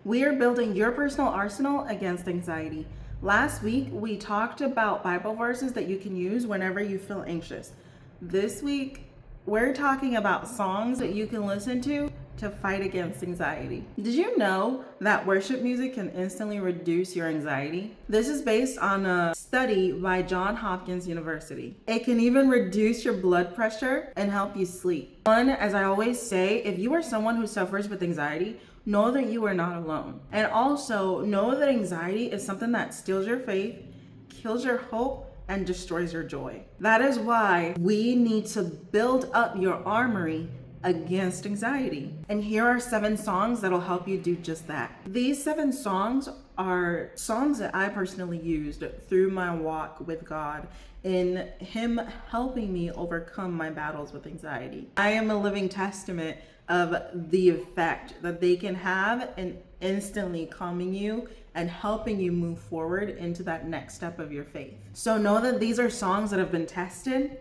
We are building your personal arsenal against anxiety. Last week, we talked about Bible verses that you can use whenever you feel anxious. This week, we're talking about songs that you can listen to fight against anxiety. Did you know that worship music can instantly reduce your anxiety? This is based on a study by Johns Hopkins University. It can even reduce your blood pressure and help you sleep. One, as I always say, if you are someone who suffers with anxiety, know that you are not alone. And also know that anxiety is something that steals your faith, kills your hope, and destroys your joy. That is why we need to build up your armory against anxiety. And here are 7 songs that'll help you do just that. These 7 songs are songs that I personally used through my walk with God in Him helping me overcome my battles with anxiety. I am a living testament of the effect that they can have in instantly calming you and helping you move forward into that next step of your faith. So know that these are songs that have been tested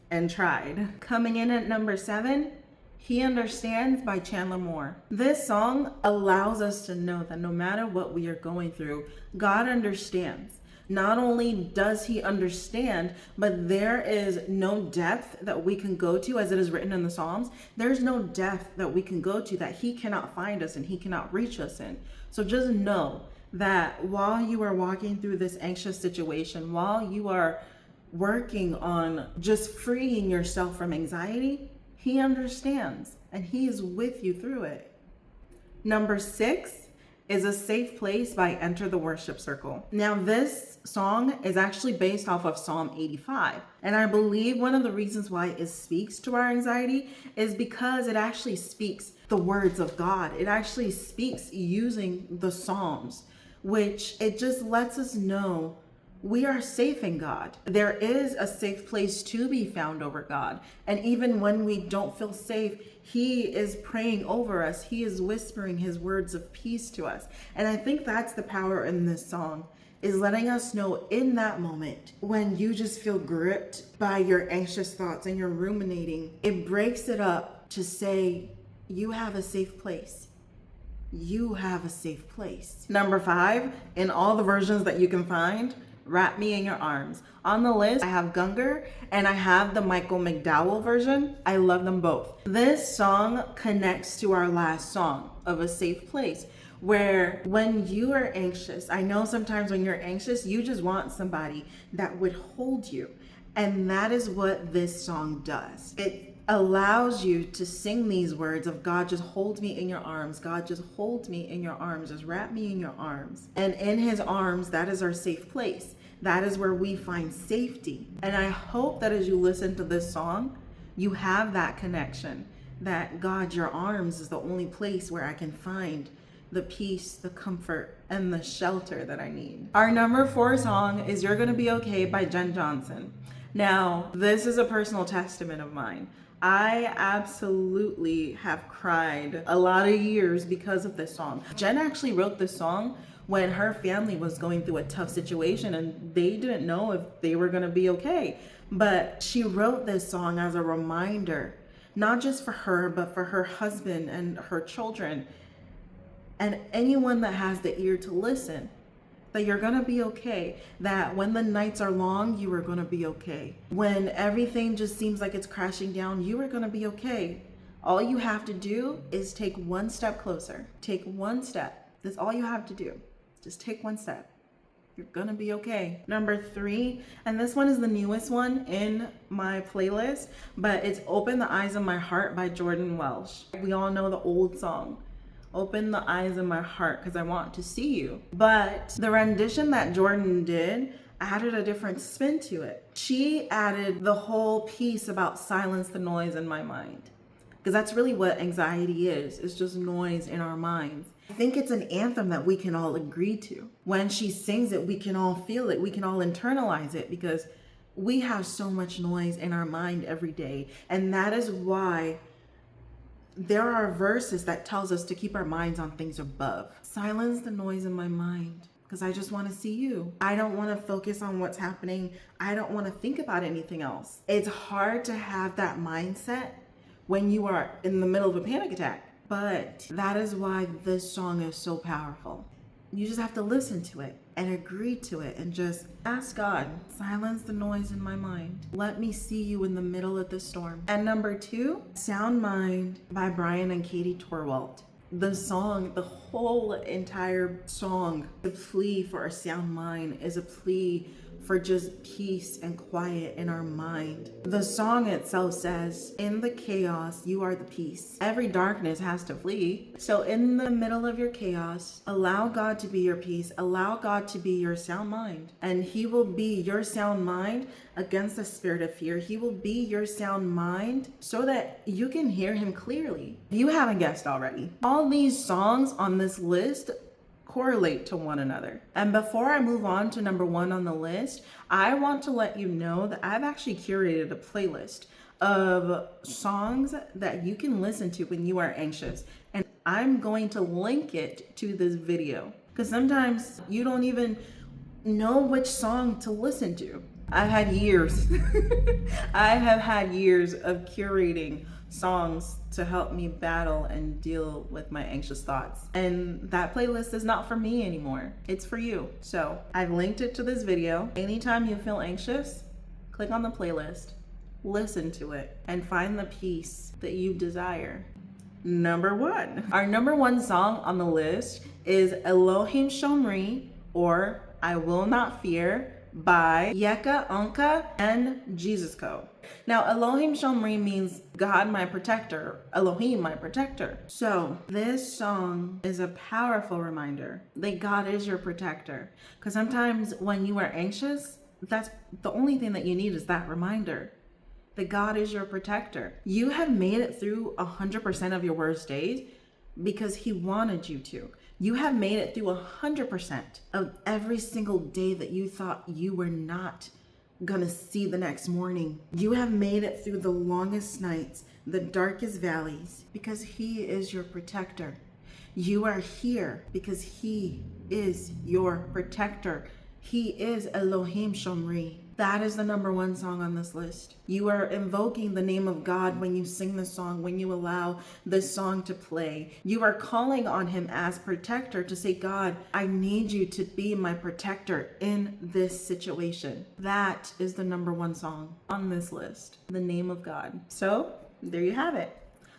and tried. Coming in at number 7, He Understands by Chandler Moore. This song allows us to know that no matter what we are going through, God understands. Not only does He understand, but there is no depth that we can go to, as it is written in the Psalms. There's no depth that we can go to that He cannot find us and He cannot reach us in. So just know that while you are walking through this anxious situation, while you are working on just freeing yourself from anxiety, He understands and He is with you through it. Number 6 is A Safe Place by Enter the Worship Circle. Now, this song is actually based off of Psalm 85. And I believe one of the reasons why it speaks to our anxiety is because it actually speaks the words of God. It actually speaks using the Psalms, which it just lets us know we are safe in God. There is a safe place to be found over God. And even when we don't feel safe, He is praying over us. He is whispering His words of peace to us. And I think that's the power in this song, is letting us know in that moment when you just feel gripped by your anxious thoughts and you're ruminating, it breaks it up to say, you have a safe place. You have a safe place. Number 5, in all the versions that you can find, Wrap Me in Your Arms. On the list, I have Gungor and I have the Michael McDowell version. I love them both. This song connects to our last song of A Safe Place, where when you are anxious, I know sometimes when you're anxious, you just want somebody that would hold you. And that is what this song does. It allows you to sing these words of God, just hold me in your arms. God, just hold me in your arms. Just wrap me in your arms. And in His arms, that is our safe place. That is where we find safety. And I hope that as you listen to this song, you have that connection, that God, your arms is the only place where I can find the peace, the comfort, and the shelter that I need. Our number 4 song is You're Gonna Be Okay by Jen Johnson. Now, this is a personal testament of mine. I absolutely have cried a lot of years because of this song. Jen actually wrote this song when her family was going through a tough situation and they didn't know if they were gonna be okay. But she wrote this song as a reminder, not just for her, but for her husband and her children and anyone that has the ear to listen, that you're gonna be okay, that when the nights are long, you are gonna be okay. When everything just seems like it's crashing down, you are gonna be okay. All you have to do is take one step closer. Take one step. That's all you have to do. Just take one step. You're gonna be okay. Number 3, and this one is the newest one in my playlist, but it's Open the Eyes of My Heart by Jordan Welsh. We all know the old song, Open the Eyes of My Heart, because I want to see you. But the rendition that Jordan did added a different spin to it. She added the whole piece about silence the noise in my mind. Because that's really what anxiety is. It's just noise in our minds. I think it's an anthem that we can all agree to. When she sings it, we can all feel it. We can all internalize it because we have so much noise in our mind every day. And that is why there are verses that tells us to keep our minds on things above. Silence the noise in my mind because I just want to see you. I don't want to focus on what's happening. I don't want to think about anything else. It's hard to have that mindset when you are in the middle of a panic attack. But that is why this song is so powerful. You just have to listen to it and agree to it and just ask God, silence the noise in my mind. Let me see you in the middle of the storm. And number 2, Sound Mind by Brian and Katie Torwalt. The song, the whole entire song, the plea for a sound mind is a plea for just peace and quiet in our mind. The song itself says, in the chaos, you are the peace. Every darkness has to flee. So in the middle of your chaos, allow God to be your peace. Allow God to be your sound mind. And he will be your sound mind against the spirit of fear. He will be your sound mind so that you can hear him clearly. If you haven't guessed already, all these songs on this list correlate to one another. And before I move on to number 1 on the list, I want to let you know that I've actually curated a playlist of songs that you can listen to when you are anxious. And I'm going to link it to this video because sometimes you don't even know which song to listen to. I have had years of curating songs to help me battle and deal with my anxious thoughts. And that playlist is not for me anymore. It's for you. So I've linked it to this video. Anytime you feel anxious, click on the playlist, listen to it, and find the peace that you desire. Number 1. Our number 1 song on the list is Elohim Shomri, or I Will Not Fear, by Yeka Onka and Jesus Co. Now, Elohim Shomri means God my protector, Elohim my protector. So this song is a powerful reminder that God is your protector. Because sometimes when you are anxious, that's the only thing that you need is that reminder that God is your protector. You have made it through 100% of your worst days because he wanted you to. You have made it through 100% of every single day that you thought you were not gonna see the next morning. You have made it through the longest nights, the darkest valleys, because he is your protector. You are here because he is your protector. He is Elohim Shomri. That is the number 1 song on this list. You are invoking the name of God when you sing the song, when you allow this song to play. You are calling on him as protector to say, God, I need you to be my protector in this situation. That is the number 1 song on this list, the name of God. So there you have it.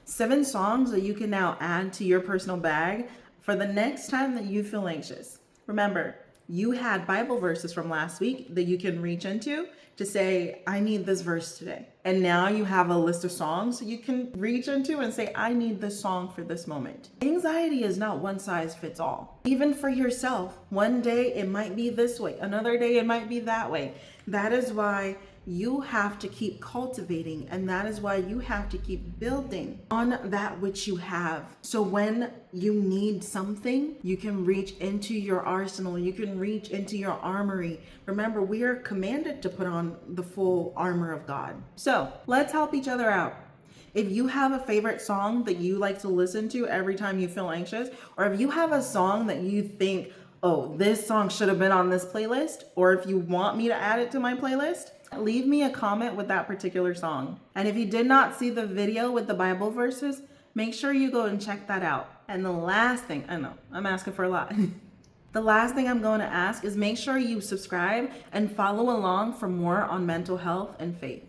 7 songs that you can now add to your personal bag for the next time that you feel anxious. Remember, you had Bible verses from last week that you can reach into to say, I need this verse today. And now you have a list of songs you can reach into and say, I need this song for this moment. Anxiety is not one size fits all. Even for yourself, one day it might be this way, another day it might be that way. That is why you have to keep cultivating, and that is why you have to keep building on that which you have. So when you need something, you can reach into your arsenal, you can reach into your armory. Remember, we are commanded to put on the full armor of God. So let's help each other out. If you have a favorite song that you like to listen to every time you feel anxious, or if you have a song that you think, oh, this song should have been on this playlist, or if you want me to add it to my playlist, leave me a comment with that particular song. And if you did not see the video with the Bible verses, make sure you go and check that out. And the last thing, I know, I'm asking for a lot. The last thing I'm going to ask is make sure you subscribe and follow along for more on mental health and faith.